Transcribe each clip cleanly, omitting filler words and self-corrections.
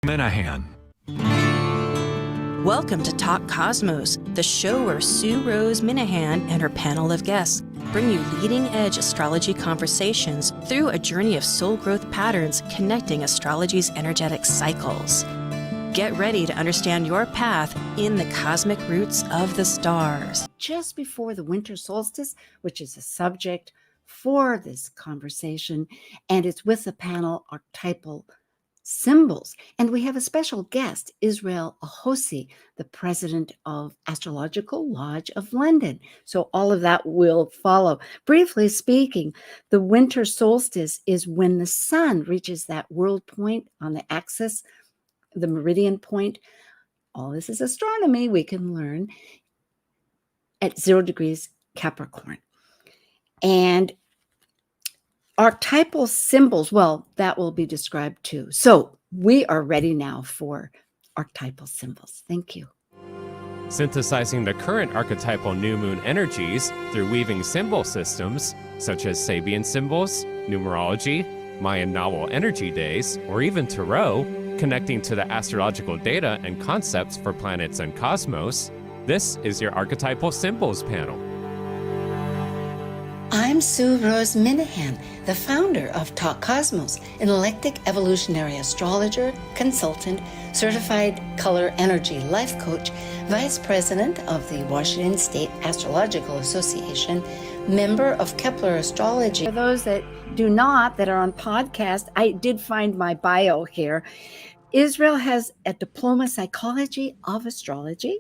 Minahan. Welcome to Talk Cosmos, the show where Sue Minahan and her panel of guests bring you leading-edge astrology conversations through a journey of soul growth patterns connecting astrology's energetic cycles. Get ready to understand your path in the cosmic roots of the stars. Just before the winter solstice, which is the subject for this conversation, and it's with the panel Archetypal Symbols. And we have a special guest, Israel Ajose, the president of Astrological Lodge of London. So all of that will follow. Briefly speaking, the winter solstice is when the sun reaches that world point on the axis, the meridian point. All this is astronomy we can learn at 0 degrees Capricorn. And archetypal symbols, well, that will be described too. So we are ready now for archetypal symbols. Thank you. Synthesizing the current archetypal new moon energies through weaving symbol systems such as Sabian symbols, numerology, Mayan novel energy days, or even tarot, connecting to the astrological data and concepts for planets and cosmos. This is your Archetypal Symbols panel. I'm Sue Minahan, the founder of Talk Cosmos, an eclectic evolutionary astrologer, consultant, certified color energy life coach, vice president of the Washington State Astrological Association, member of Kepler Astrology. For those that do not, that are on podcast, I did find my bio here. Israel has a diploma psychology of astrology,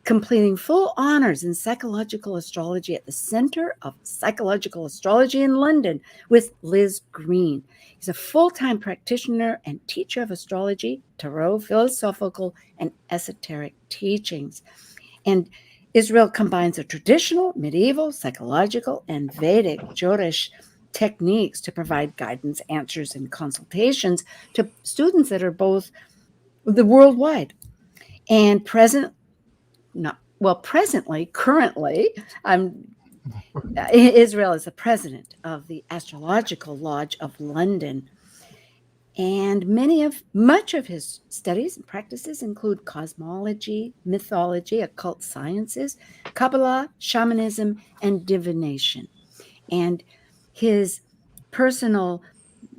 completing full honors in psychological astrology at the Center of Psychological Astrology in London with Liz Green. He's a full-time practitioner and teacher of astrology, tarot, philosophical, and esoteric teachings. And Israel combines the traditional, medieval, psychological, and Vedic Jyotish techniques to provide guidance, answers, and consultations to students that are both the worldwide. And currently, Israel is the president of the Astrological Lodge of London. And much of his studies and practices include cosmology, mythology, occult sciences, Kabbalah, shamanism, and divination. And his personal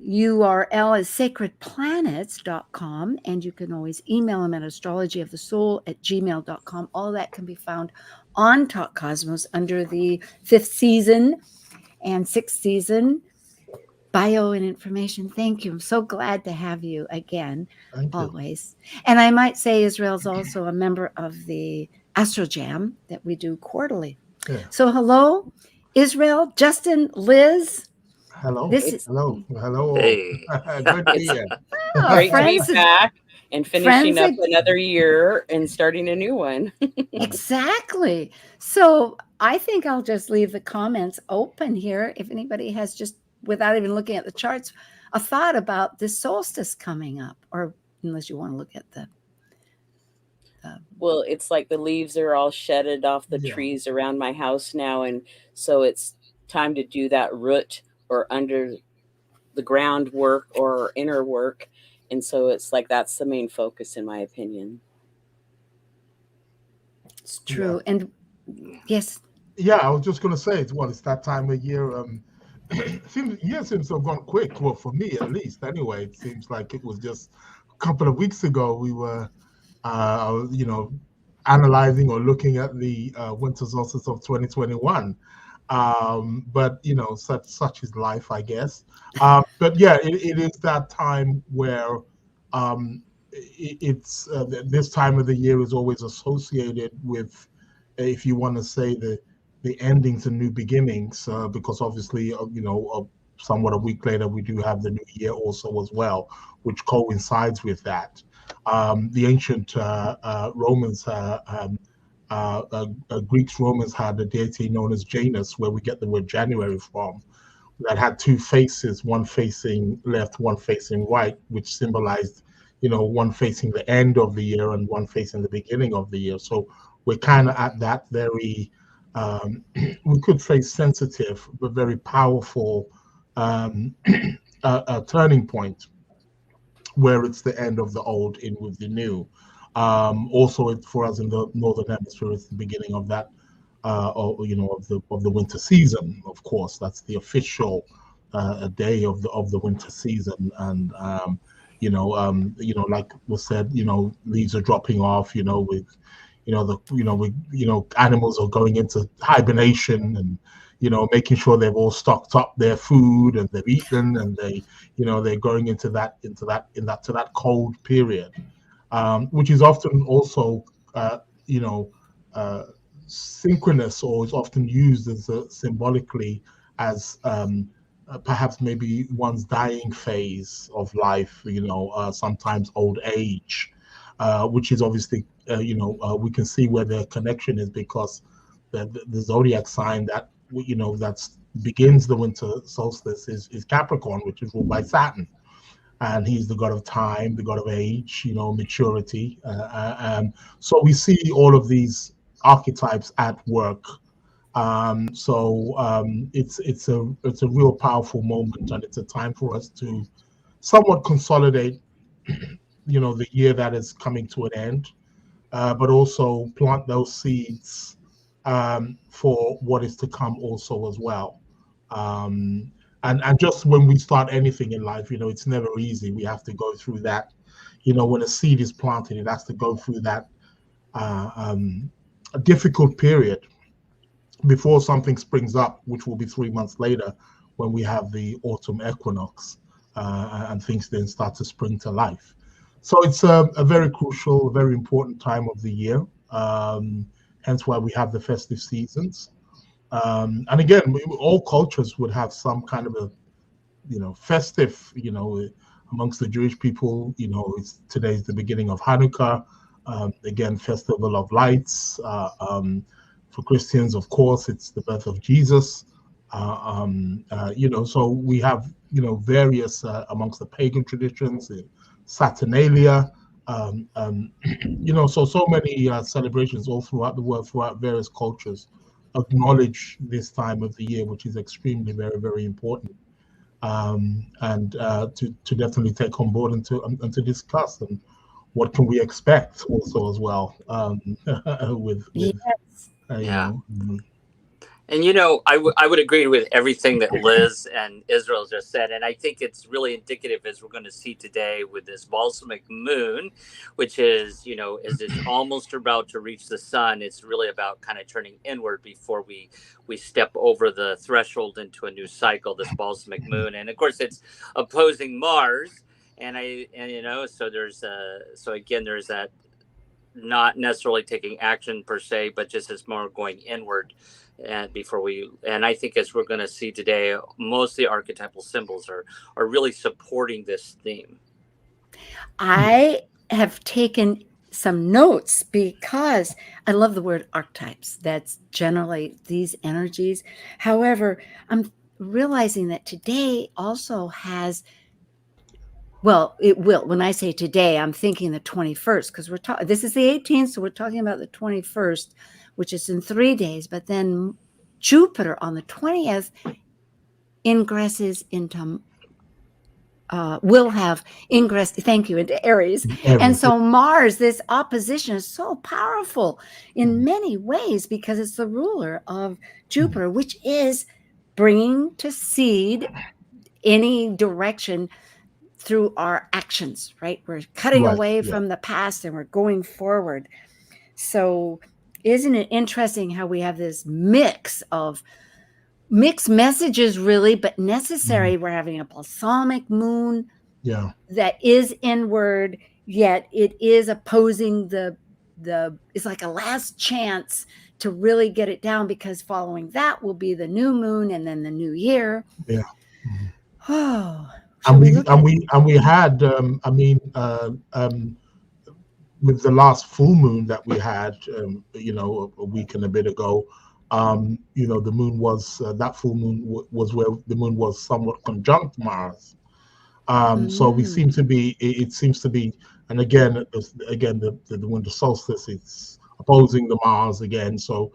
URL is sacredplanets.com, and you can always email him at astrologyofthesoul@gmail.com. All that can be found on Talk Cosmos under the 5th season and 6th season bio and information. Thank you. I'm so glad to have you again, always. And I might say Israel's also a member of the Astro Jam that we do quarterly. Yeah. So hello, Israel, Justin, Liz. Hello. Hello. Hey. Good to be here. Great to be back and finishing up another year and starting a new one. Exactly. So I think I'll just leave the comments open here. If anybody has, just without even looking at the charts, a thought about this solstice coming up, or unless you want to look at the well, it's like the leaves are all shedded off the trees around my house now, and so it's time to do that root or under the ground work or inner work. And so it's like that's the main focus, in my opinion. It's true. Yeah. And yes. Yeah, I was just going to say, it's that time of year. Year seems to have gone quick. Well, for me at least. Anyway, it seems like it was just a couple of weeks ago we were, analyzing or looking at the winter solstice of 2021. But such is life, I guess. But yeah, it is that time where it's this time of the year is always associated with, if you want to say, the endings and new beginnings, because obviously somewhat a week later we do have the new year also as well, which coincides with that. The ancient Romans. Greeks, Romans had a deity known as Janus, where we get the word January from, that had two faces, one facing left, one facing right, which symbolized, one facing the end of the year and one facing the beginning of the year. So we're kind of at that very, we could say sensitive, but very powerful turning point. where it's the end of the old in with the new. Also, for us in the Northern Hemisphere, it's the beginning of that, or, of the winter season. Of course, that's the official day of the winter season, and like was said, leaves are dropping off. With animals are going into hibernation, and making sure they've all stocked up their food and they've eaten, and they're going into that cold period, which is often also synchronous, or is often used as symbolically as perhaps maybe one's dying phase of life, sometimes old age, which is obviously, we can see where the connection is, because the zodiac sign that begins the winter solstice is Capricorn, which is ruled by Saturn, and he's the god of time, the god of age, maturity. So we see all of these archetypes at work. It's a real powerful moment, and it's a time for us to somewhat consolidate, the year that is coming to an end, but also plant those seeds for what is to come also as well. And just when we start anything in life, it's never easy. We have to go through that. When a seed is planted, it has to go through that a difficult period before something springs up, which will be 3 months later when we have the autumn equinox, and things then start to spring to life. So it's a very crucial, very important time of the year, hence why we have the festive seasons. And again, all cultures would have some kind of a, festive, amongst the Jewish people, today's the beginning of Hanukkah, again, festival of lights. For Christians, of course, it's the birth of Jesus. So we have, various amongst the pagan traditions, Saturnalia, so many celebrations all throughout the world, throughout various cultures, acknowledge this time of the year, which is extremely, very, very important, and to definitely take on board and to discuss, and what can we expect also as well, with Yes. Yeah. And I would agree with everything that Liz and Israel just said, and I think it's really indicative, as we're going to see today with this balsamic moon, which is, as it's almost about to reach the sun. It's really about kind of turning inward before we step over the threshold into a new cycle, this balsamic moon. And of course, it's opposing Mars, so there's there's that, not necessarily taking action per se, but just as more going inward. And I think, as we're going to see today, most of the archetypal symbols are really supporting this theme. I have taken some notes because I love the word archetypes. That's generally these energies. However, I'm realizing that today also has, well, it will. When I say today, I'm thinking the 21st, because we're talking, this is the 18th, so we're talking about the 21st, which is in 3 days. But then Jupiter on the 20th ingresses into, will have ingressed, thank you, into Aries. And so Mars, this opposition is so powerful in many ways, because it's the ruler of Jupiter, which is bringing to seed any direction through our actions, right? We're cutting away from the past and we're going forward. So isn't it interesting how we have this mixed messages, really, but necessary? We're having a balsamic moon that is inward, yet it is opposing it's like a last chance to really get it down, because following that will be the new moon and then the new year. Yeah. Oh. And we had, with the last full moon that we had, a week and a bit ago, the moon was, that full moon was where the moon was somewhat conjunct Mars. So we seem to be, it seems to be, and again, the winter solstice, it's opposing the Mars again. So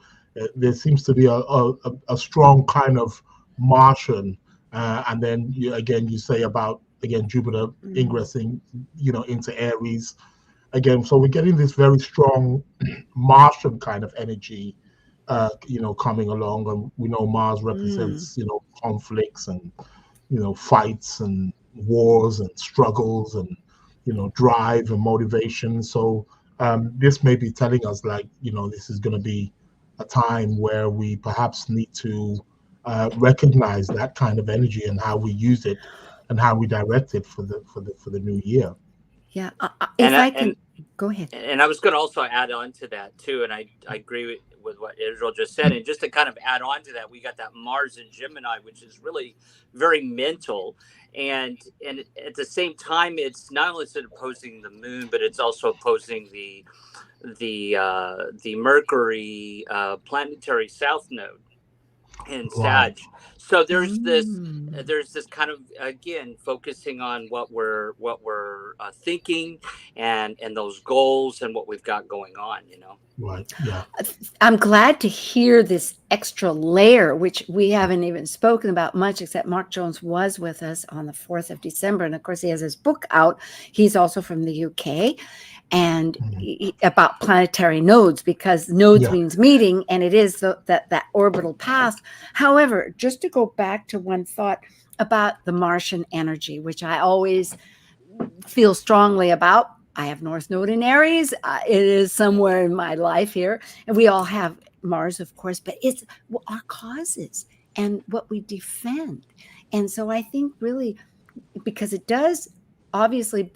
there seems to be a strong kind of Martian. And then you say about again, Jupiter ingressing, into Aries again. So we're getting this very strong Martian kind of energy, coming along. And we know Mars represents, conflicts and, fights and wars and struggles and, drive and motivation. So this may be telling us, like, this is going to be a time where we perhaps need to recognize that kind of energy and how we use it and how we direct it for the new year. Yeah, go ahead. And I was going to also add on to that too, and I agree with what Israel just said. And just to kind of add on to that, we got that Mars in Gemini, which is really very mental, and at the same time, it's not only sort of opposing the moon, but it's also opposing the Mercury planetary south node in Sag. So there's this kind of, again, focusing on what we're thinking and those goals and what we've got going on, Right. Yeah. I'm glad to hear this extra layer, which we haven't even spoken about much, except Mark Jones was with us on the 4th of December. And of course, he has his book out. He's also from the UK. And about planetary nodes, because nodes means meeting, and it is that orbital path. However, just to go back to one thought about the Martian energy, which I always feel strongly about. I have North Node in Aries. It is somewhere in my life here, and we all have Mars, of course, but it's our causes and what we defend. And so I think really, because it does obviously,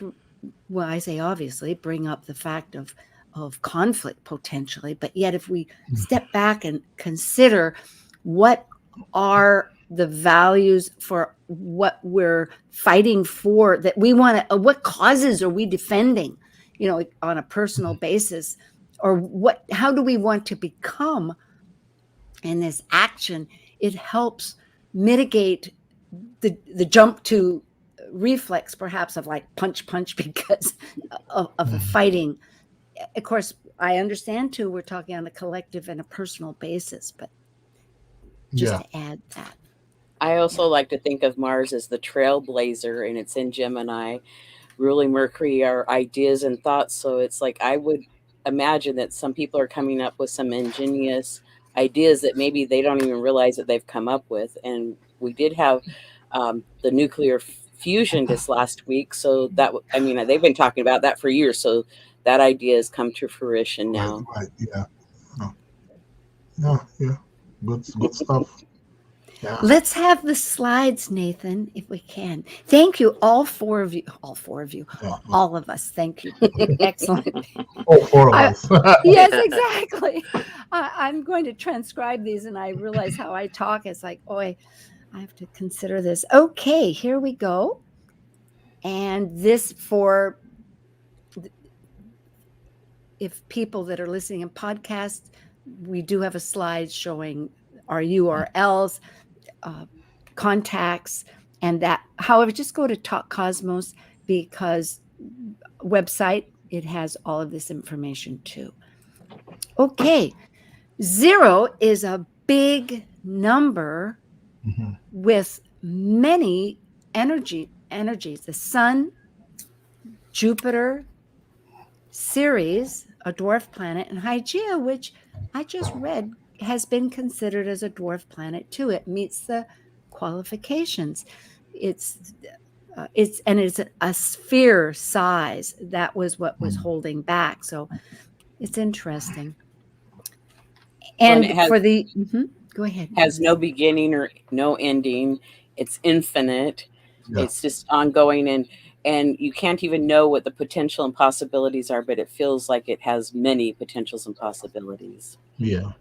well, I say obviously, bring up the fact of conflict potentially, but yet if we step back and consider what are the values for what we're fighting for, that we want to, what causes are we defending, on a personal basis, or how do we want to become in this action? It helps mitigate the jump to reflex, perhaps, of like punch because of the fighting. Of course, I understand too, we're talking on a collective and a personal basis, but just to add that. I also like to think of Mars as the trailblazer, and it's in Gemini. Ruling Mercury are ideas and thoughts. So it's like, I would imagine that some people are coming up with some ingenious ideas that maybe they don't even realize that they've come up with. And we did have the nuclear fusion this last week. So that, they've been talking about that for years. So that idea has come to fruition now. Right. Yeah. Good stuff. Yeah. Let's have the slides, Nathan, if we can. Thank you, all four of you, all of us. Thank you. Excellent. All four of us. Yes, exactly. I'm going to transcribe these, and I realize how I talk. It's like, I have to consider this. Okay, here we go. And this if people that are listening in podcasts, we do have a slide showing our URLs, contacts, and that. However, just go to Talk Cosmos, because website, it has all of this information too. Okay, 0 is a big number with many energies. The Sun, Jupiter, Ceres, a dwarf planet, and Hygeia, which I just read has been considered as a dwarf planet too. It meets the qualifications. It's a sphere size. That was what was holding back. So it's interesting. And go ahead. Has no beginning or no ending. It's infinite. Yeah. It's just ongoing, and you can't even know what the potential and possibilities are, but it feels like it has many potentials and possibilities. Yeah.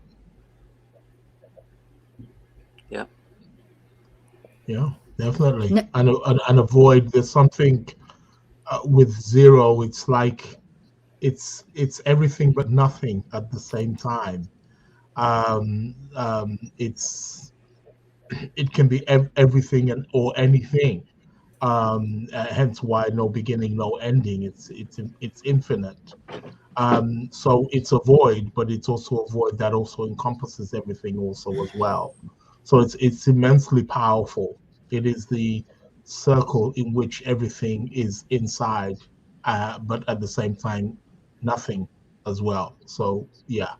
Yeah, definitely. And avoid, there's something with 0, it's like it's everything but nothing at the same time. It can be everything or anything. Hence why no beginning, no ending. It's infinite. So it's a void, but it's also a void that also encompasses everything also as well. So it's immensely powerful. It is the circle in which everything is inside, but at the same time, nothing as well. So yeah.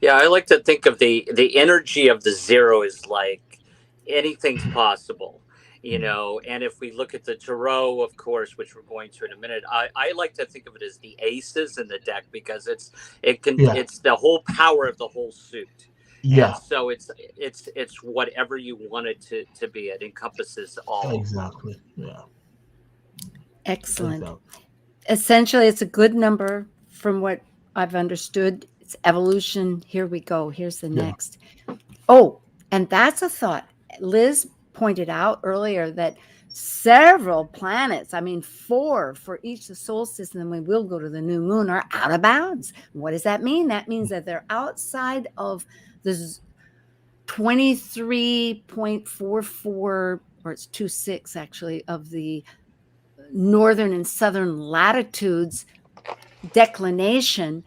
Yeah, I like to think of the energy of the zero is like anything's possible, and if we look at the tarot, of course, which we're going to in a minute, I like to think of it as the aces in the deck, because Yeah. it's the whole power of the whole suit. And Yeah. so it's whatever you want it to be. It encompasses all. Exactly. Yeah. Excellent. Exactly. Essentially, it's a good number from what I've understood. It's evolution. Here we go. Here's the Yeah. next. Oh, and that's a thought. Liz pointed out earlier that several planets, I mean, 4 for each the solstice, and then we will go to the new moon, are out of bounds. What does that mean? That means that they're outside of the 23.44, or it's 26 actually, of the northern and southern latitudes declination,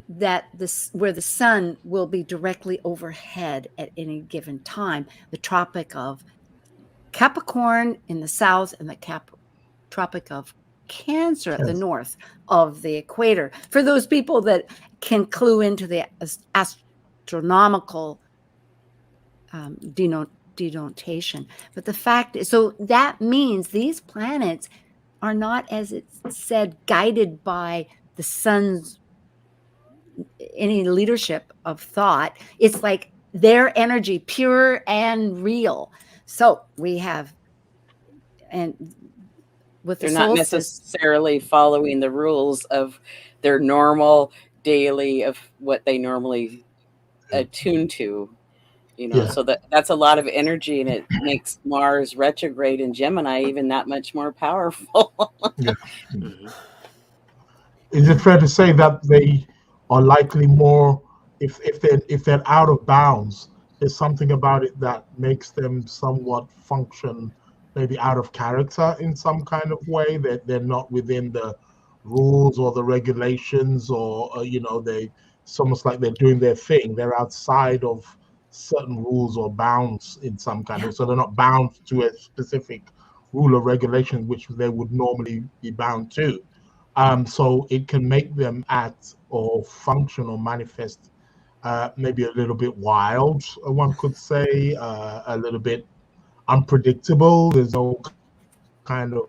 that where the sun will be directly overhead at any given time. The Tropic of Capricorn in the south, and the Tropic of Cancer at the north of the equator. For those people that can clue into the astronomical denotation. But the fact is, so that means these planets are not, as it's said, guided by the sun's any leadership of thought. It's like their energy, pure and real. So we have, and with they're the not solstice, necessarily following the rules of their normal daily, of what they normally attune to. So that's a lot of energy, and it makes Mars retrograde in Gemini even that much more powerful. Yeah. Mhm. Is it fair to say that they are likely more, if they're out of bounds, there's something about it that makes them somewhat function maybe out of character in some kind of way, that they're not within the rules or the regulations, or it's almost like they're doing their thing. They're outside of certain rules or bounds in some kind of, so they're not bound to a specific rule or regulation which they would normally be bound to. So it can make them act or function or manifest maybe a little bit wild, one could say, a little bit unpredictable. There's no kind of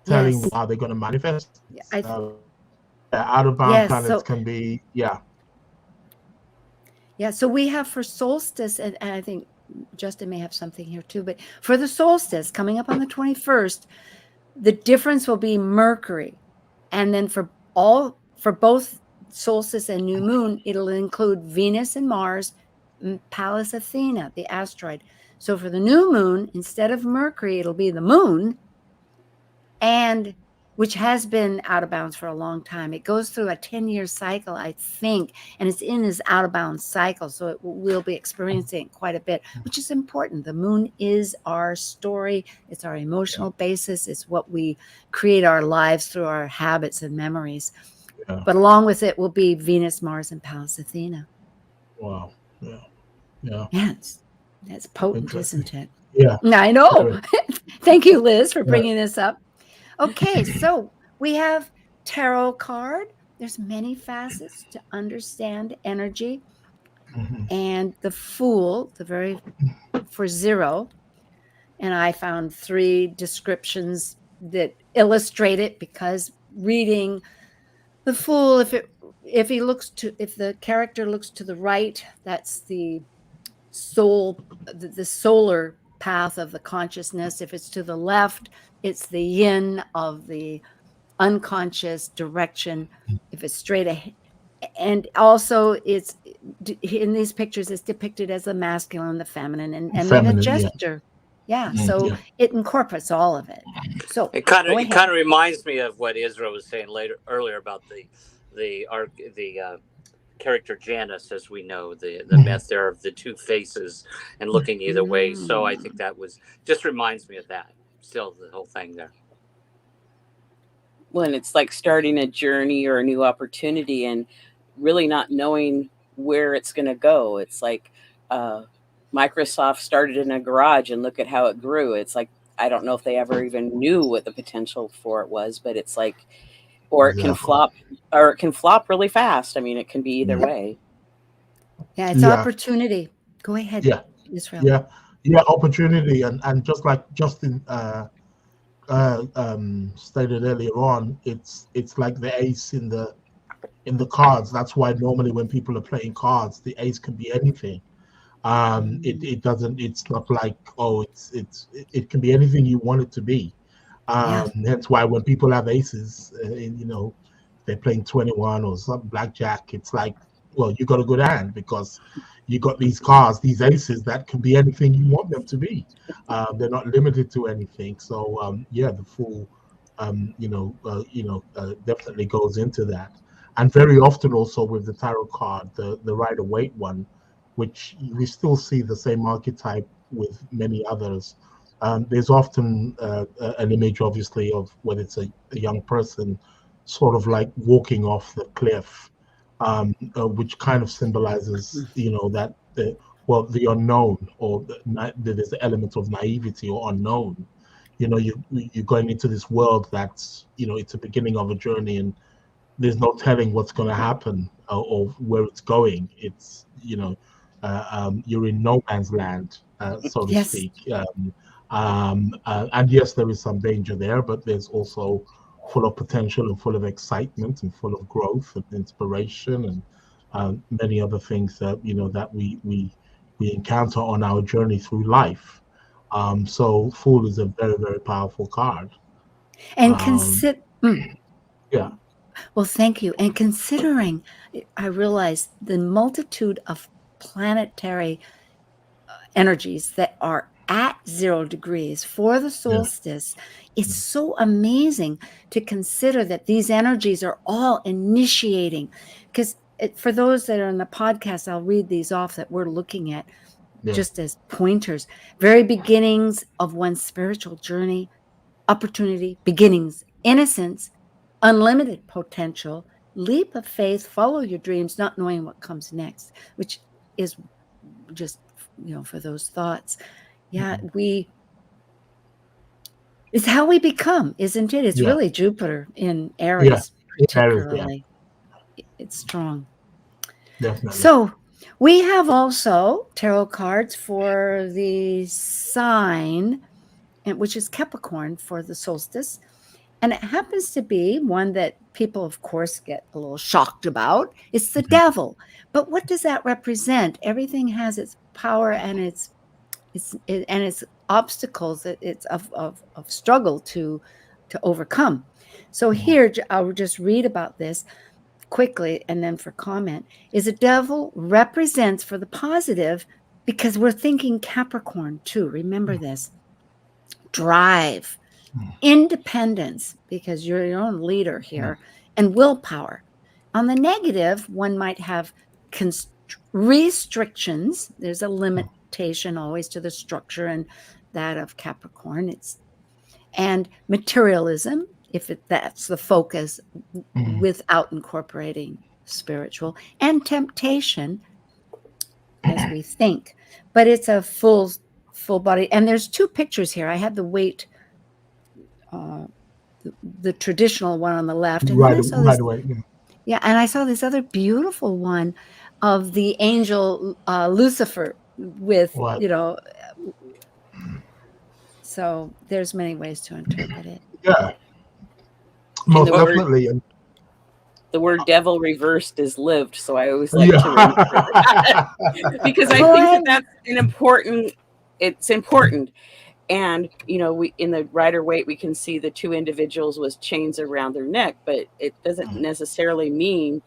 telling yes, how they're going to manifest. I, Out of bound yes, planets so can be, yeah, so we have for solstice, and I think Justin may have something here too, but for the solstice coming up on the 21st, the difference will be Mercury. And then for both solstice and new moon, it'll include Venus and Mars, and Pallas Athena, the asteroid. So for the new moon, instead of Mercury, it'll be the moon, and which has been out of bounds for a long time. It goes through a 10-year cycle, I think, and it's in this out of bounds cycle. So we'll be experiencing it quite a bit, which is important. The moon is our story. It's our emotional basis. It's what we create our lives through, our habits and memories. Yeah. But along with it will be Venus, Mars, and Pallas Athena. Wow. Yeah. Yeah. Yes. That's potent, isn't it? Yeah. I know. Thank you, Liz, for bringing this up. Okay, so we have tarot card. There's many facets to understand energy. And the Fool, for 0. And I found 3 descriptions that illustrate it, because reading the Fool, if the character looks to the right, that's the soul, the solar path of the consciousness. If it's to the left, it's the yin of the unconscious direction. If it's straight ahead, and also it's in these pictures, it's depicted as the masculine, the feminine, and then the gesture. So it incorporates all of it. So it kind of reminds me of what Israel was saying earlier about the character Janus, as we know, the myth there of the 2 faces and looking either way. So I think that just reminds me of that. Still, the whole thing there. When it's like starting a journey or a new opportunity and really not knowing where it's going to go. It's like Microsoft started in a garage and look at how it grew. It's like, I don't know if they ever even knew what the potential for it was, but it's like, or it can flop, or it can flop really fast. I mean, it can be either way. Yeah, it's opportunity. Go ahead, Israel. Yeah, opportunity, and just like Justin stated earlier on, it's like the ace in the cards. That's why normally when people are playing cards, the ace can be anything. It doesn't. It's not like, oh, it can be anything you want it to be. Hence why when people have aces, they're playing 21 or some blackjack, it's like, well, you got a good hand because you got these cards, these aces that can be anything you want them to be. They're not limited to anything. So the Fool, definitely goes into that. And very often also with the tarot card, the Rider-Waite one, which we still see the same archetype with many others. There's often an image, obviously, of when it's a young person sort of like walking off the cliff, which kind of symbolizes, that the unknown, or there's the element of naivety or unknown. You're going into this world that's, it's a beginning of a journey, and there's no telling what's going to happen or where it's going. It's, you're in no man's land, so to speak. And yes, there is some danger there, but there's also full of potential and full of excitement and full of growth and inspiration and many other things that that we encounter on our journey through life. So Fool is a very, very powerful card. And well, thank you. And considering, I realize the multitude of planetary energies that are at 0 degrees for the solstice, it's so amazing to consider that these energies are all initiating. Because for those that are on the podcast, I'll read these off that we're looking at just as pointers. Very beginnings of one's spiritual journey, opportunity, beginnings, innocence, unlimited potential, leap of faith, follow your dreams, not knowing what comes next, which is just, for those thoughts. It's how we become, isn't it? It's really Jupiter in Aries, particularly. It's strong. Definitely. So we have also tarot cards for the sign, which is Capricorn for the solstice. And it happens to be one that people, of course, get a little shocked about. It's the devil. But what does that represent? Everything has its power and its obstacles. It's of struggle to overcome. So here, I'll just read about this quickly and then for comment. Is a devil represents for the positive, because we're thinking Capricorn too. Remember this. Drive. Independence, because you're your own leader here, and willpower. On the negative, one might have restrictions. There's a limitation always to the structure, and that of Capricorn. And materialism, if that's the focus, without incorporating spiritual, and temptation, as we think. But it's a full body. And there's 2 pictures here. I have the Waite. The traditional one on the left, and and I saw this other beautiful one of the angel Lucifer with so there's many ways to interpret it. Most definitely. The word devil reversed is lived, so I always like to remember that because I think that's it's important. And, we in the Rider-Waite, we can see the 2 individuals with chains around their neck, but it doesn't necessarily mean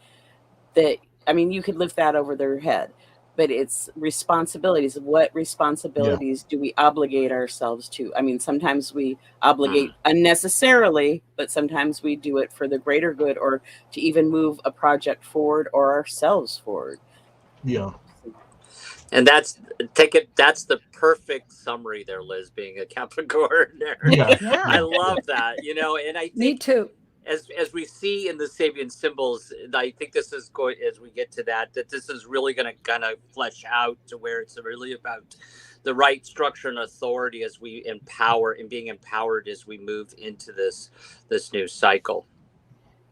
that, you could lift that over their head, but it's responsibilities. What responsibilities do we obligate ourselves to? Sometimes we obligate unnecessarily, but sometimes we do it for the greater good or to even move a project forward or ourselves forward. Yeah. And that's the perfect summary there, Liz, being a Capricorn there. I love that, and I think, me too. as we see in the Sabian symbols, I think this is going, as we get to that this is really going to kind of flesh out to where it's really about the right structure and authority as we empower and being empowered as we move into this new cycle.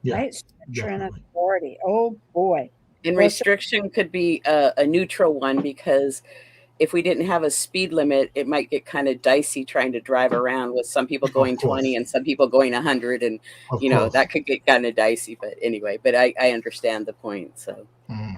Yeah, right? Structure and definitely. authority. Oh boy. And Well, restriction could be a neutral one, because if we didn't have a speed limit, it might get kind of dicey trying to drive around with some people going Of course. 20 and some people going 100. And, Of you know, course. that could get kind of dicey. But anyway, but I understand the point. So.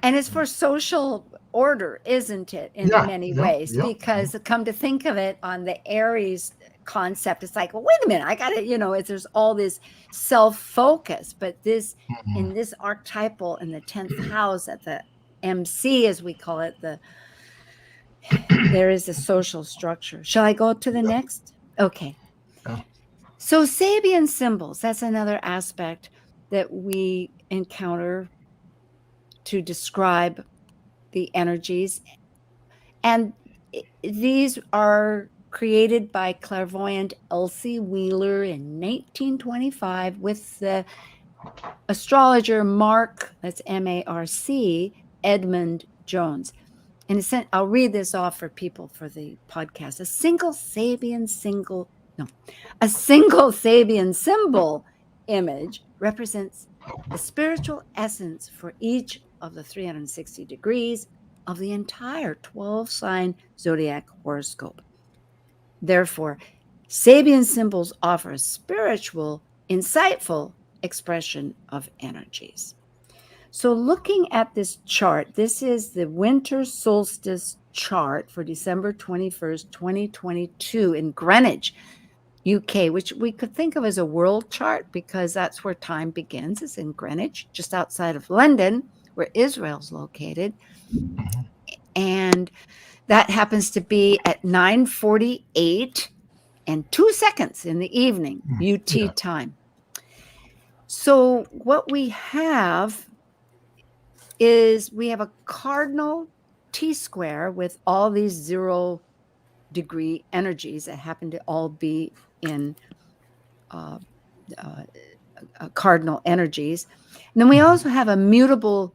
And it's for social order, isn't it, in many ways? Because come to think of it, on the Aries concept, it's like, well, wait a minute, I got to, there's all this self-focus, but this in this archetypal in the 10th house at the MC, as we call it, there is a social structure. Shall I go to the next? Okay. Yeah. So Sabian symbols, that's another aspect that we encounter to describe the energies. And these are created by clairvoyant Elsie Wheeler in 1925 with the astrologer Mark, that's M-A-R-C, Edmund Jones. And I'll read this off for people for the podcast. A single Sabian symbol image represents the spiritual essence for each of the 360 degrees of the entire 12-sign zodiac horoscope. Therefore, Sabian symbols offer a spiritual, insightful expression of energies. So looking at this chart, this is the Winter Solstice chart for December 21st, 2022 in Greenwich, UK, which we could think of as a world chart because that's where time begins. It's in Greenwich, just outside of London, where Israel's located. And that happens to be at 9:48 and 2 seconds in the evening, UT time. So what we have is we have a cardinal T-square with all these 0-degree energies that happen to all be in cardinal energies. And then we also have a mutable,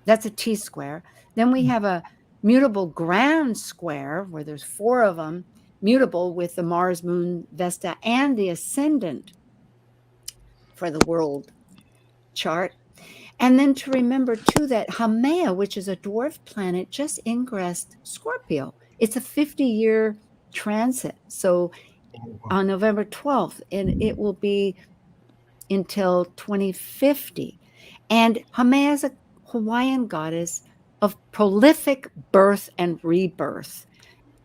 that's a T-square. Then we have a mutable grand square where there's 4 of them, mutable with the Mars, Moon, Vesta, and the ascendant for the world chart. And then to remember, too, that Haumea, which is a dwarf planet, just ingressed Scorpio. It's a 50-year transit. So on November 12th, and it will be until 2050. And Haumea is a Hawaiian goddess of prolific birth and rebirth,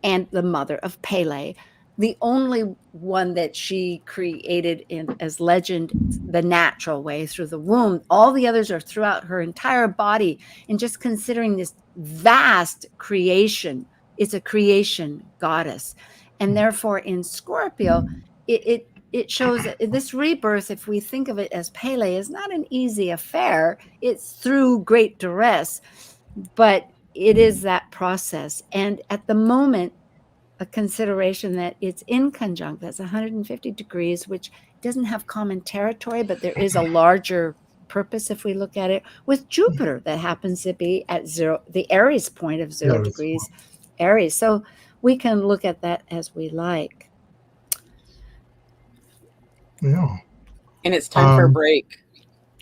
and the mother of Pele, the only one that she created as legend the natural way through the womb. All the others are throughout her entire body. And just considering this vast creation, it's a creation goddess. And therefore in Scorpio, it shows that this rebirth, if we think of it as Pele, is not an easy affair. It's through great duress, but it is that process. And at the moment, a consideration that it's in conjunct, that's 150 degrees, which doesn't have common territory, but there is a larger purpose if we look at it, with Jupiter that happens to be at 0, the Aries point of 0 degrees Aries. So we can look at that as we like. Yeah. And it's time for a break.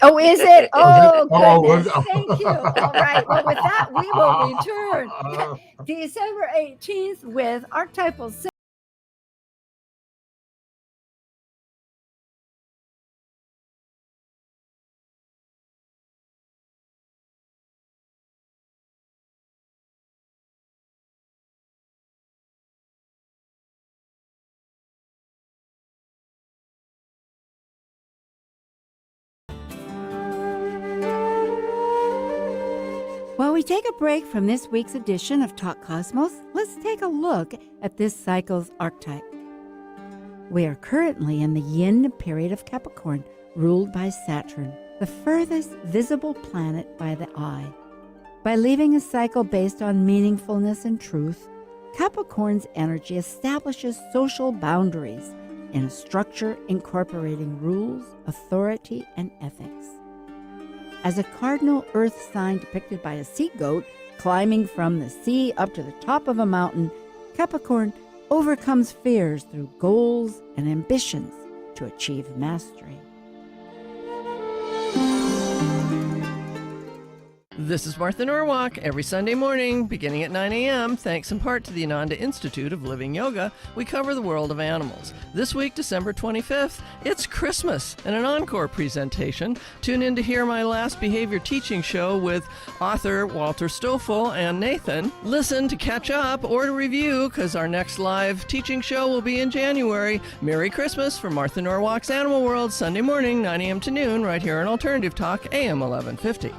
Oh, is it? Oh, goodness. Thank you. All right. Well, with that, we will return December 18th with Archetypal Symbols. While we take a break from this week's edition of Talk Cosmos, let's take a look at this cycle's archetype. We are currently in the yin period of Capricorn, ruled by Saturn, the furthest visible planet by the eye. By leaving a cycle based on meaningfulness and truth, Capricorn's energy establishes social boundaries, in a structure incorporating rules, authority, and ethics. As a cardinal earth sign depicted by a sea goat climbing from the sea up to the top of a mountain, Capricorn overcomes fears through goals and ambitions to achieve mastery. This is Martha Norwalk every Sunday morning, beginning at 9 a.m. Thanks in part to the Ananda Institute of Living Yoga, we cover the world of animals. This week, December 25th, it's Christmas and an encore presentation. Tune in to hear my last behavior teaching show with author Walter Stoffel and Nathan. Listen to catch up or to review, because our next live teaching show will be in January. Merry Christmas from Martha Norwalk's Animal World, Sunday morning, 9 a.m. to noon, right here on Alternative Talk, AM 1150.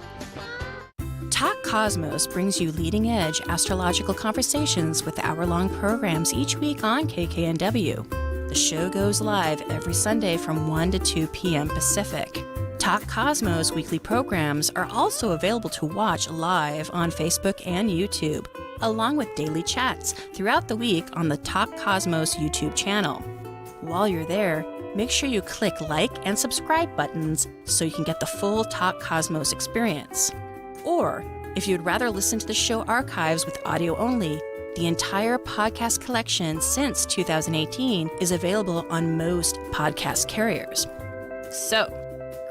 Talk Cosmos brings you leading-edge astrological conversations with hour-long programs each week on KKNW. The show goes live every Sunday from 1 to 2 p.m. Pacific. Talk Cosmos weekly programs are also available to watch live on Facebook and YouTube, along with daily chats throughout the week on the Talk Cosmos YouTube channel. While you're there, make sure you click like and subscribe buttons so you can get the full Talk Cosmos experience. Or, if you'd rather listen to the show archives with audio only, the entire podcast collection since 2018 is available on most podcast carriers. So,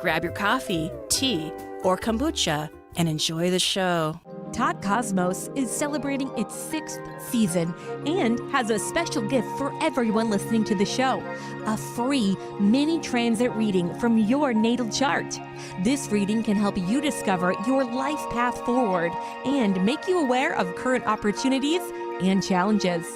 grab your coffee, tea, or kombucha and enjoy the show. Talk Cosmos is celebrating its 6th season and has a special gift for everyone listening to the show, a free mini transit reading from your natal chart. This reading can help you discover your life path forward and make you aware of current opportunities and challenges.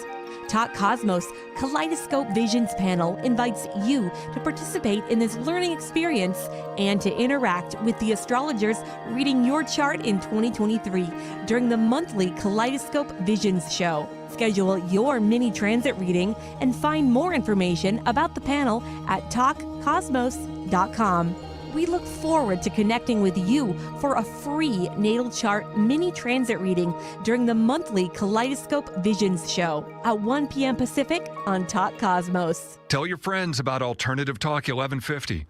Talk Cosmos Kaleidoscope Visions panel invites you to participate in this learning experience and to interact with the astrologers reading your chart in 2023 during the monthly Kaleidoscope Visions show. Schedule your mini transit reading and find more information about the panel at talkcosmos.com. We look forward to connecting with you for a free natal chart mini transit reading during the monthly Kaleidoscope Visions show at 1 p.m. Pacific on Talk Cosmos. Tell your friends about Alternative Talk 1150.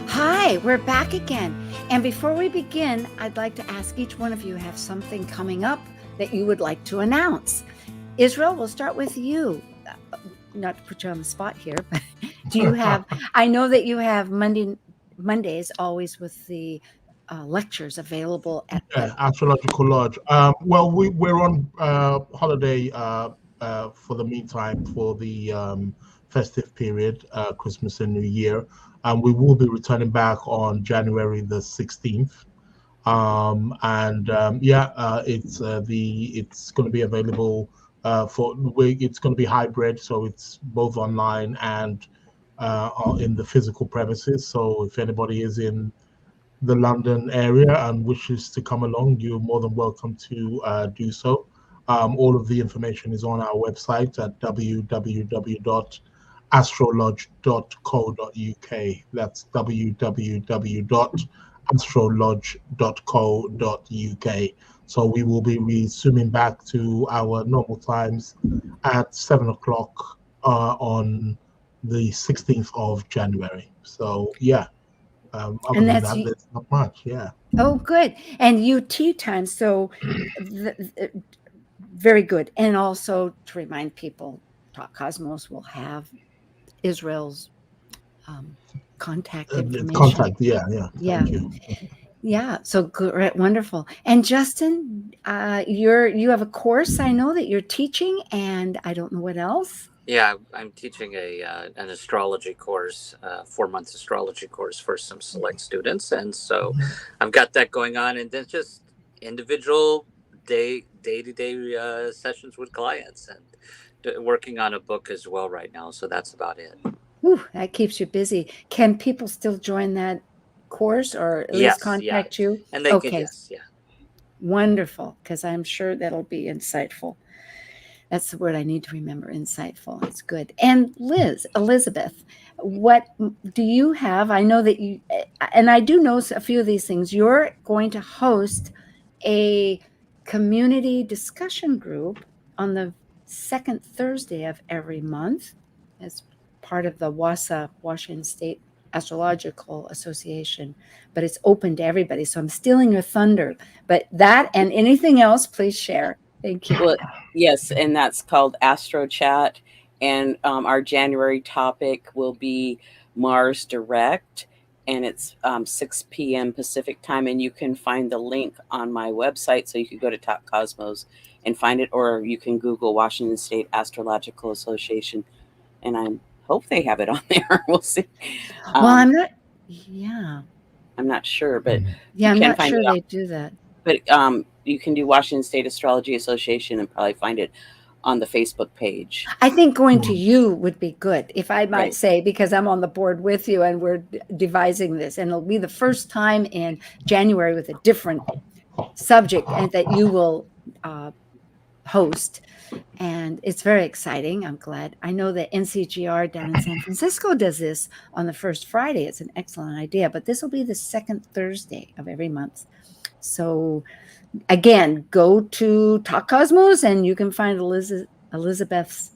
Hi, we're back again. And before we begin, I'd like to ask each one of you have something coming up that you would like to announce. Israel, we'll start with you. Not to put you on the spot here, but do you have, I know that you have Mondays always with the lectures available at Astrological Lodge. Well, we're on holiday for the meantime for the festive period, Christmas and New Year. We will be returning back on January the 16th. It's going to be available it's going to be hybrid, so it's both online and in the physical premises. So if anybody is in the London area and wishes to come along, you're more than welcome to do so. All of the information is on our website at www.astrolodge.co.uk. That's www.astrolodge.co.uk. So we will be resuming back to our normal times at 7 o'clock on the 16th of January. So, yeah. Other than that, there's not much, yeah. Oh, good. And UT time, so very good. And also to remind people, Talk Cosmos will have Israel's contact information. Yeah. Thank you. Yeah, so great, wonderful. And Justin, you have a course I know that you're teaching, and I don't know what else. Yeah, I'm teaching an astrology course, 4-month astrology course for some select students, and so I've got that going on, and then just individual day-to-day sessions with clients, and working on a book as well right now. So that's about it. Ooh, that keeps you busy. Can people still join that course or at least contact you? And they can, yes, yeah. Wonderful, because I'm sure that'll be insightful. That's the word I need to remember, insightful. It's good. And Elizabeth, what do you have? I know that you, and I do know a few of these things. You're going to host a community discussion group on the second Thursday of every month. as part of the WASA, Washington State Astrological Association, but it's open to everybody. So I'm stealing your thunder. But that and anything else, please share. Thank you. Well, yes, and that's called Astro Chat. And our January topic will be Mars Direct, and it's 6 p.m. Pacific time. And you can find the link on my website. So you could go to Top Cosmos and find it, or you can Google Washington State Astrological Association. And I hope they have it on there. We'll see. Well, I'm not, yeah. I'm not sure, but yeah, I'm not sure they do that. But you can do Washington State Astrology Association and probably find it on the Facebook page. I think going to you would be good, if I might say, because I'm on the board with you and we're devising this. And it'll be the first time in January with a different subject and that you will host. And it's very exciting. I'm glad. I know that NCGR down in San Francisco does this on the first Friday. It's an excellent idea, but this will be the second Thursday of every month. So again, go to Talk Cosmos and you can find Elizabeth's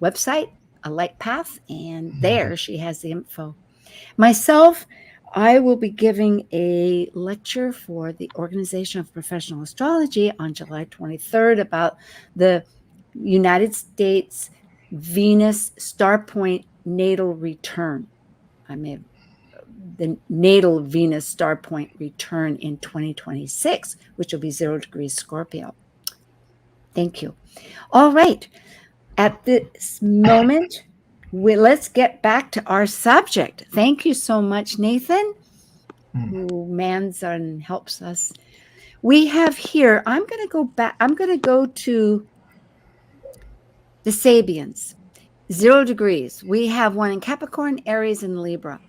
website, A Light Path, and there she has the info. Myself, I will be giving a lecture for the Organization of Professional Astrology on July 23rd about the United States Venus star point natal return. The natal Venus star point return in 2026, which will be 0 degrees Scorpio. Thank you. All right. At this moment, let's get back to our subject. Thank you so much, Nathan, who mans and helps us. We have here, I'm going to go back. I'm going to go to the Sabians, 0 degrees. We have one in Capricorn, Aries, and Libra.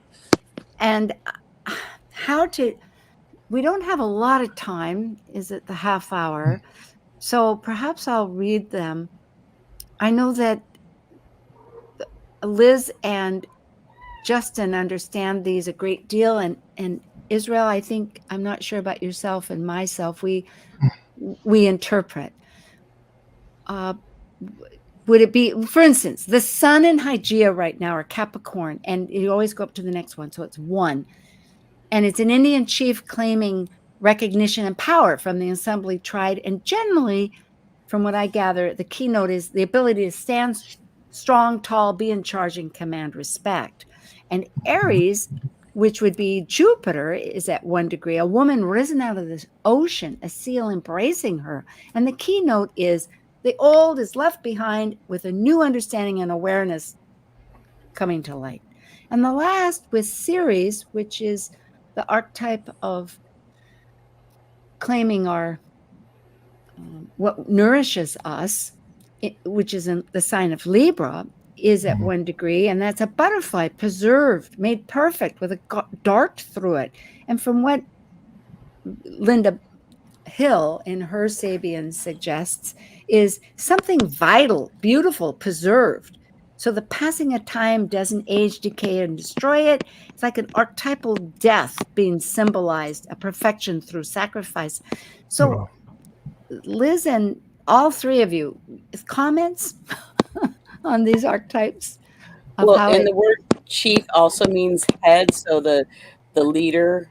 And we don't have a lot of time. Is it the half hour? So perhaps I'll read them. I know that Liz and Justin understand these a great deal. And Israel, I think, I'm not sure about yourself and myself. We interpret. Would it be, for instance, the sun in Hygeia right now are Capricorn, and you always go up to the next one, so it's 1. And it's an Indian chief claiming recognition and power from the assembly tribe. And generally, from what I gather, the keynote is the ability to stand strong, tall, be in charge, and command respect. And Aries, which would be Jupiter, is at 1 degree, a woman risen out of the ocean, a seal embracing her. And the keynote is the old is left behind with a new understanding and awareness coming to light. And the last with Ceres, which is the archetype of claiming our what nourishes us, which is in the sign of Libra, is at 1 degree. And that's a butterfly preserved, made perfect with a dart through it. And from what Linda Hill in her Sabian suggests is something vital, beautiful, preserved. So the passing of time doesn't age, decay, and destroy it. It's like an archetypal death being symbolized, a perfection through sacrifice. So Liz and all three of you, comments on these archetypes? And the word chief also means head, so the leader.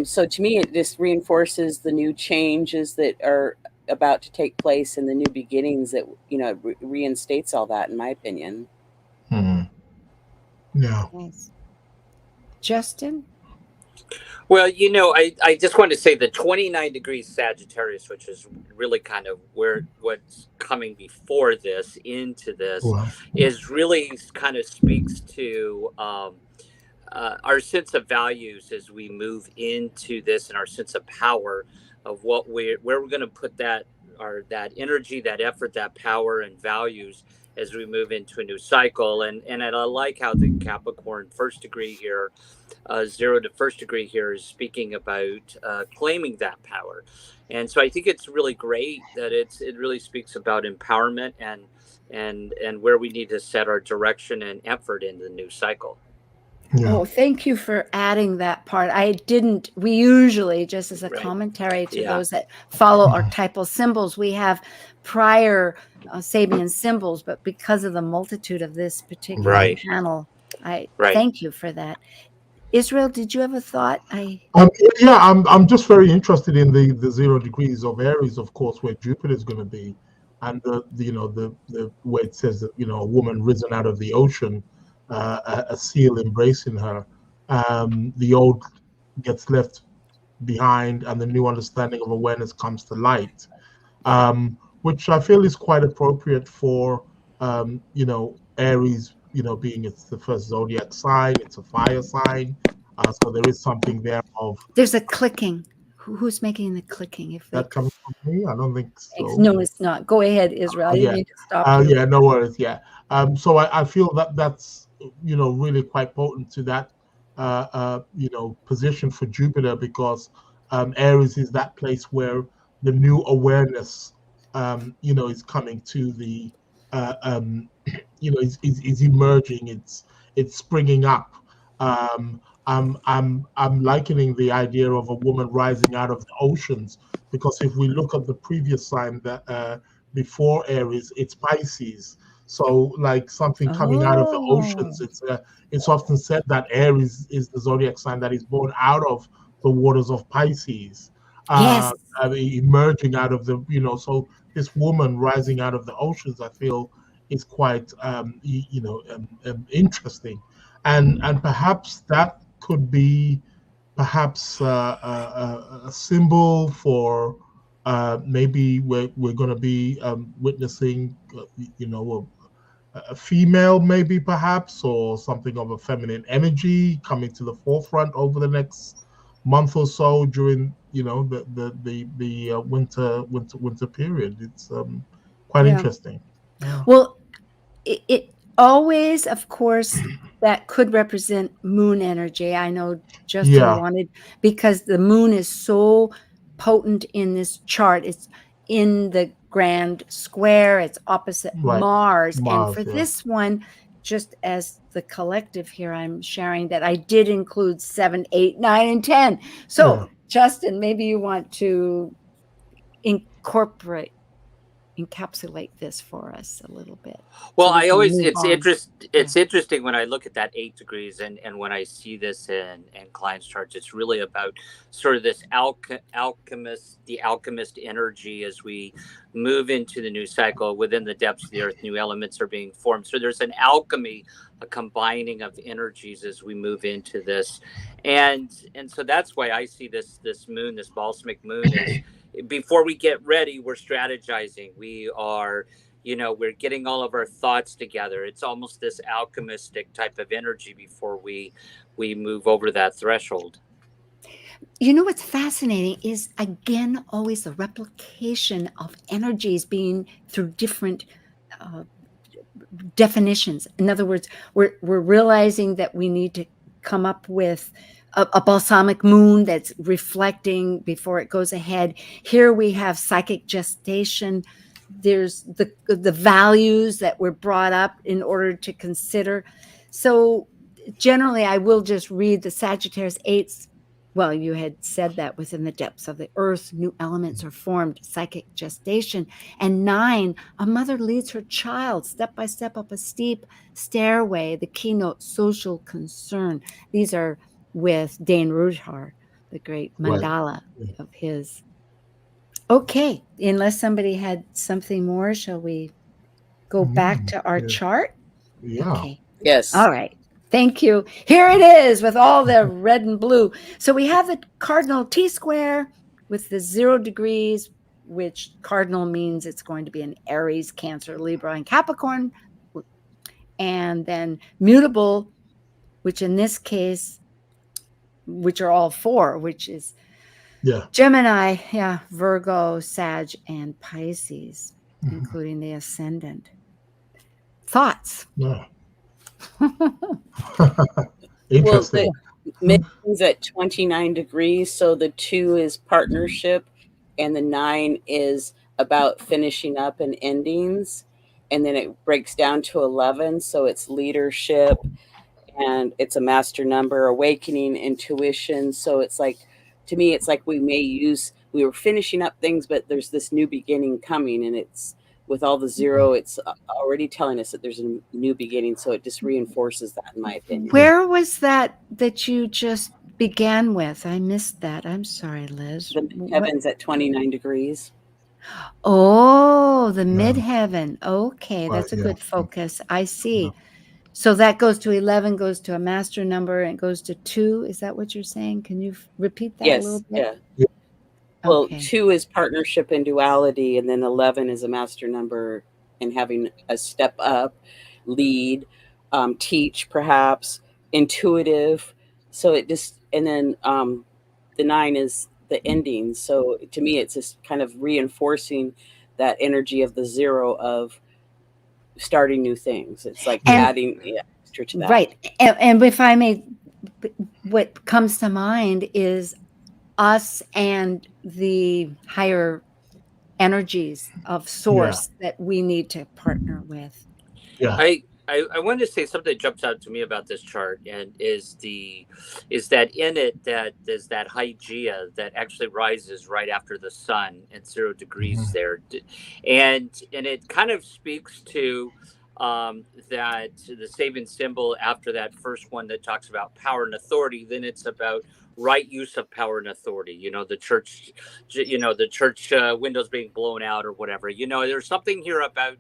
So to me, it just reinforces the new changes that are about to take place and the new beginnings that, reinstates all that, in my opinion. Yeah. Nice. Justin? Well, I just wanted to say the 29 degrees Sagittarius, which is really kind of what's coming before this, into this, is really kind of speaks to our sense of values as we move into this, and our sense of power of where we're going to put that energy, that effort, that power and values as we move into a new cycle. And I like how the Capricorn first degree here, 0 to first degree here, is speaking about claiming that power. And so I think it's really great that it really speaks about empowerment and where we need to set our direction and effort in the new cycle. Yeah. Oh, thank you for adding that part. We usually, just as a commentary to those that follow archetypal symbols, we have prior Sabian symbols, but because of the multitude of this particular panel, I thank you for that. Israel, did you have a thought? Yeah, I'm just very interested in the 0 degrees of Aries, of course, where Jupiter is going to be, and the where it says that a woman risen out of the ocean, a seal embracing her. The old gets left behind, and the new understanding of awareness comes to light, which I feel is quite appropriate for Aries. Being it's the first zodiac sign, it's a fire sign. So there is something there of. There's a clicking. Who's making the clicking? If that comes from me, I don't think so. No, it's not. Go ahead, Israel. I didn't mean to stop you. Yeah, no worries. Yeah. So I feel that's really quite potent to that position for Jupiter, because Aries is that place where the new awareness is coming to the is emerging. It's springing up. I'm likening the idea of a woman rising out of the oceans, because if we look at the previous sign that before Aries, it's Pisces. So like something coming out of the oceans. It's often said that Aries is the zodiac sign that is born out of the waters of Pisces. Yes. Emerging out of the so this woman rising out of the oceans, I feel, is quite interesting, and perhaps that could be perhaps a symbol for maybe we're going to be witnessing a female, maybe perhaps, or something of a feminine energy coming to the forefront over the next month or so during the winter period. It's quite interesting. Well, it always, of course, that could represent moon energy. I know Justin wanted, because the moon is so potent in this chart. It's in the grand square. It's opposite Mars. And for this one, just as the collective here, I'm sharing that I did include 7, 8, 9, and 10. So Justin, maybe you want to encapsulate this for us a little bit. Well, it's interesting when I look at that 8 degrees and when I see this in clients' charts. It's really about sort of this alchemist energy as we move into the new cycle. Within the depths of the earth, new elements are being formed. So there's an alchemy, a combining of energies as we move into this, and so that's why I see this moon, this balsamic moon, is before we get ready, we're strategizing. We are, we're getting all of our thoughts together. It's almost this alchemistic type of energy before we move over that threshold. What's fascinating is, again, always the replication of energies being through different definitions. In other words, we're realizing that we need to come up with a balsamic moon that's reflecting before it goes ahead. Here we have psychic gestation. There's the values that were brought up in order to consider. So generally, I will just read the Sagittarius 8s. Well, you had said that within the depths of the earth, new elements are formed, psychic gestation. And 9, a mother leads her child step by step up a steep stairway, the keynote, social concern. These are with Dane Rudhyar, the great mandala of his. Okay, unless somebody had something more, shall we go back to our chart? Yeah. Okay. Yes. All right. Thank you. Here it is with all the red and blue. So we have the cardinal T-square with the 0 degrees, which cardinal means it's going to be an Aries, Cancer, Libra, and Capricorn. And then mutable, which in this case, which are all 4, which is Gemini, Virgo, Sag, and Pisces, including the ascendant. Thoughts? Yeah. Interesting. Well, the mid's at 29 degrees, so the 2 is partnership, and the 9 is about finishing up and endings, and then it breaks down to 11, so it's leadership and it's a master number, awakening, intuition. So it's like, to me, it's like we were finishing up things, but there's this new beginning coming, and it's with all the zero, it's already telling us that there's a new beginning. So it just reinforces that, in my opinion. Where was that you just began with? I missed that. I'm sorry, Liz. The midheaven's at 29 degrees. Oh, the midheaven. Okay, that's a good focus. I see. So that goes to 11, goes to a master number, and goes to 2. Is that what you're saying? Can you repeat that a little bit? Yeah. Well, 2 is partnership and duality, and then 11 is a master number and having a step up, lead, teach, perhaps, intuitive. So it just, and then the 9 is the ending. So to me, it's just kind of reinforcing that energy of the 0 of starting new things. It's like adding extra to that. Right. And if I may, what comes to mind is us and the higher energies of source that we need to partner with. Yeah. I wanted to say something that jumps out to me about this chart, and is that in it that there's that Hygeia that actually rises right after the sun at 0 degrees there, and it kind of speaks to that the Sabian symbol after that first one that talks about power and authority. Then it's about right use of power and authority. The church, windows being blown out or whatever. There's something here about.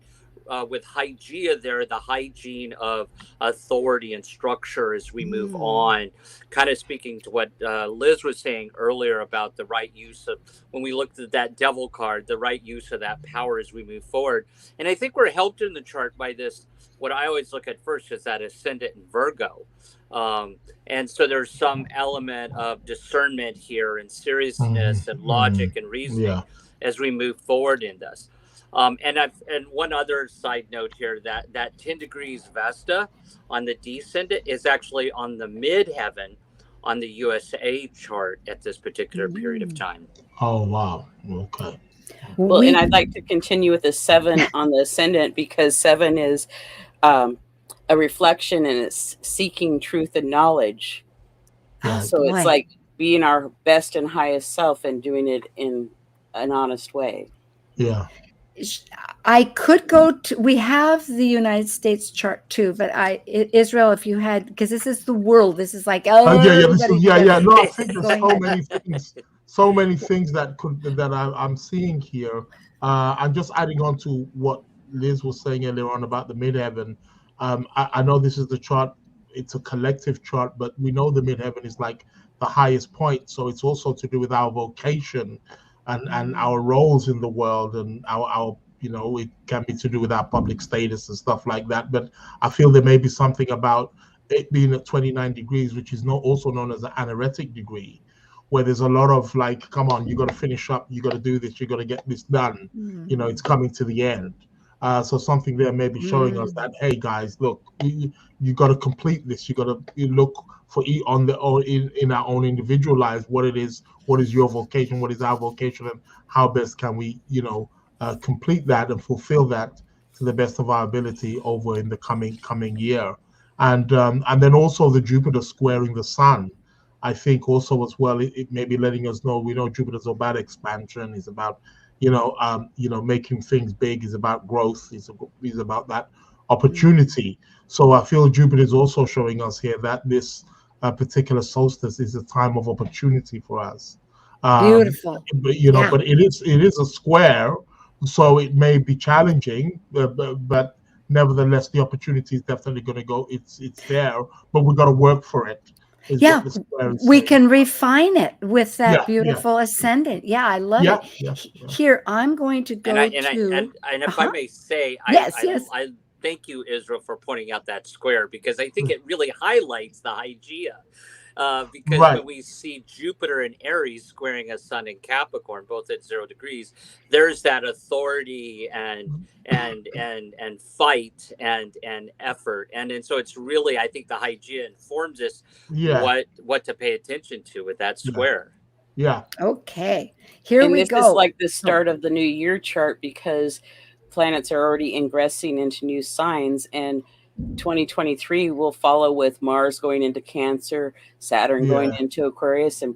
With Hygeia there, the hygiene of authority and structure as we move on, kind of speaking to what Liz was saying earlier about the right use of, when we looked at that devil card, the right use of that power as we move forward. And I think we're helped in the chart by this, what I always look at first is that ascendant in Virgo. And so there's some element of discernment here and seriousness and logic and reasoning as we move forward in this. And one other side note here, that 10 degrees Vesta on the descendant is actually on the midheaven on the USA chart at this particular period of time. Oh, wow. Okay. Well, and I'd like to continue with the 7 on the ascendant, because 7 is a reflection, and it's seeking truth and knowledge. So it's like being our best and highest self and doing it in an honest way. Yeah. I could go to, we have the United States chart too, but Israel, if you had, because this is the world, this is like, No, I think there's so many things that I'm seeing here. I'm just adding on to what Liz was saying earlier on about the midheaven. I know this is the chart, it's a collective chart, but we know the midheaven is like the highest point. So it's also to do with our vocation and our roles in the world, and our it can be to do with our public status and stuff like that. But I feel there may be something about it being at 29 degrees, which is also known as an anaretic degree, where there's a lot of like, come on, you got to finish up, you got to do this, you got to get this done. It's coming to the end. So something there may be showing us that, hey guys, look, you got to complete this. You got to look for in our own individual lives what it is, what is your vocation, what is our vocation, and how best can we, complete that and fulfill that to the best of our ability over in the coming year. And then also the Jupiter squaring the Sun, I think also as well, it may be letting us know, we know Jupiter's about expansion, is about making things big, is about growth, is about that opportunity. So I feel Jupiter is also showing us here that this particular solstice is a time of opportunity for us. Beautiful. But but it is a square, so it may be challenging, but nevertheless, the opportunity is definitely going to go. It's there, but we've got to work for it. We can refine it with that beautiful ascendant. I love it. Here, I'm going to go and if I may say, I thank you, Israel, for pointing out that square, because I think it really highlights the Hygeia. Because when we see Jupiter and Aries squaring a Sun in Capricorn, both at 0 degrees, there's that authority and fight and effort, and so it's really, I think the Hygeia informs us what to pay attention to with that square. Okay, here we go. This is like the start of the new year chart, because planets are already ingressing into new signs, and 2023 will follow with Mars going into Cancer, Saturn going into Aquarius, and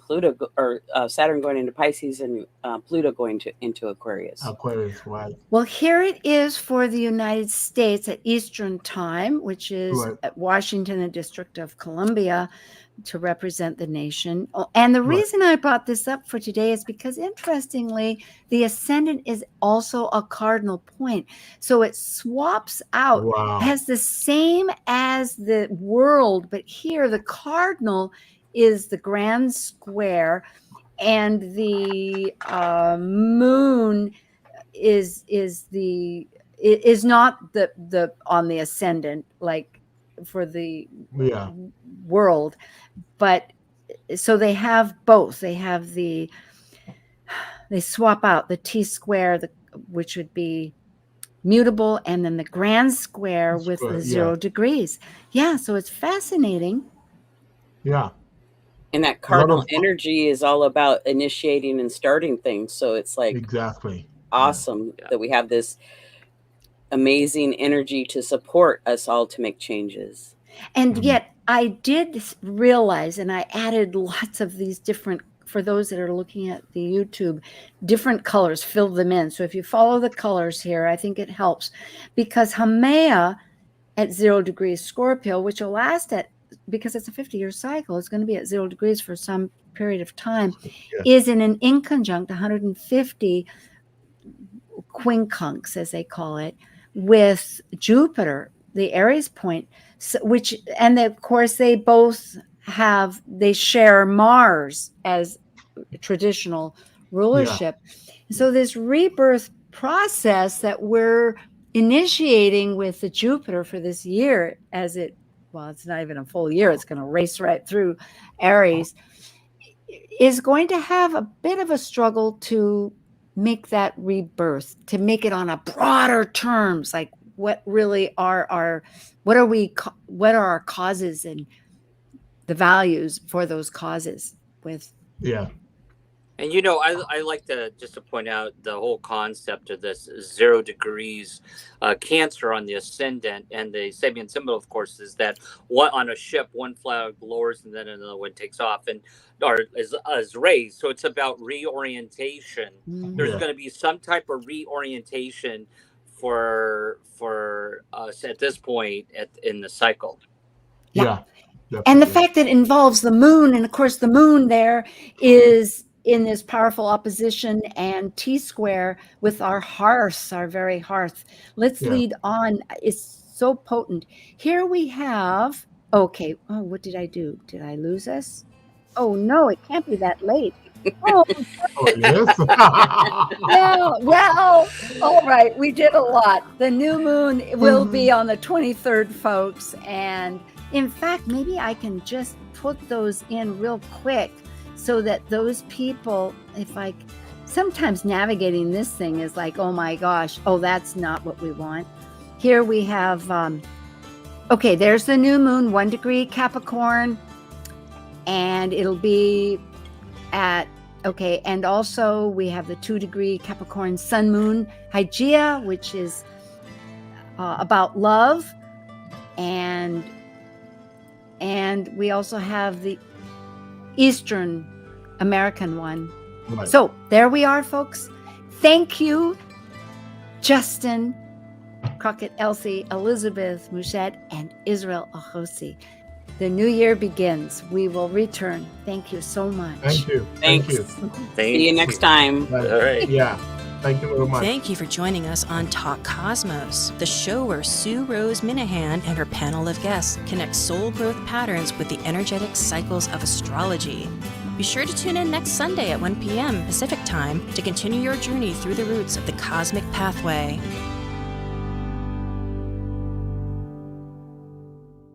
Saturn going into Pisces, and Pluto going into Aquarius. Aquarius, right. Well, here it is for the United States at Eastern Time, which is at Washington and District of Columbia, to represent the nation. And the reason I brought this up for today is because, interestingly, the ascendant is also a cardinal point. So it swaps out, has the same as the world, but here the cardinal is the grand square, and the moon is not the on the ascendant like for the world, but so they have both. They have they swap out the T square, which would be mutable, and then the grand square with the 0 degrees. Yeah, so it's fascinating. Yeah. And that cardinal energy is all about initiating and starting things. So it's like awesome that we have this amazing energy to support us all to make changes. And yet I did realize, and I added lots of these different, for those that are looking at the YouTube, different colors, fill them in. So if you follow the colors here, I think it helps, because Haumea at 0 degrees Scorpio, which will last because it's a 50-year cycle, it's going to be at 0 degrees for some period of time, is in an inconjunct 150 quincunx, as they call it, with Jupiter, the Aries point, of course they both share Mars as traditional rulership. So this rebirth process that we're initiating with the Jupiter for this year, it's not even a full year, it's going to race right through Aries, is going to have a bit of a struggle to make that rebirth, to make it on a broader terms, like what really are our causes and the values for those causes with. And I like to point out the whole concept of this 0 degrees Cancer on the ascendant, and the Sabian symbol, of course, is that on a ship, one flag lowers and then another one takes off or is raised. So it's about reorientation. There's going to be some type of reorientation for us at this point in the cycle. And the fact that it involves the moon, and of course the moon there is in this powerful opposition and T square with our hearth, our very hearth. Let's lead on. It's so potent. Here we have, what did I do? Did I lose us? Oh no, it can't be that late. Oh, well, all right, we did a lot. The new moon will be on the 23rd, folks. And in fact, maybe I can just put those in real quick so that those people, sometimes navigating this thing is like, oh my gosh, that's not what we want. Here we have, there's the new moon, 1 degree Capricorn, and it'll be at, and also we have the 2 degree Capricorn sun moon, Hygeia, which is about love. And we also have the Eastern American one. So there we are, folks. Thank you, Justin, Crockett, Elsie, Elizabeth, Mouchette, and Israel Ajose. The new year begins. We will return. Thank you so much. Thank you. Thanks. See you next time. All right. Yeah. Thank you very much. Thank you for joining us on Talk Cosmos, the show where Sue Minahan and her panel of guests connect soul growth patterns with the energetic cycles of astrology. Be sure to tune in next Sunday at 1 p.m. Pacific Time to continue your journey through the roots of the cosmic pathway.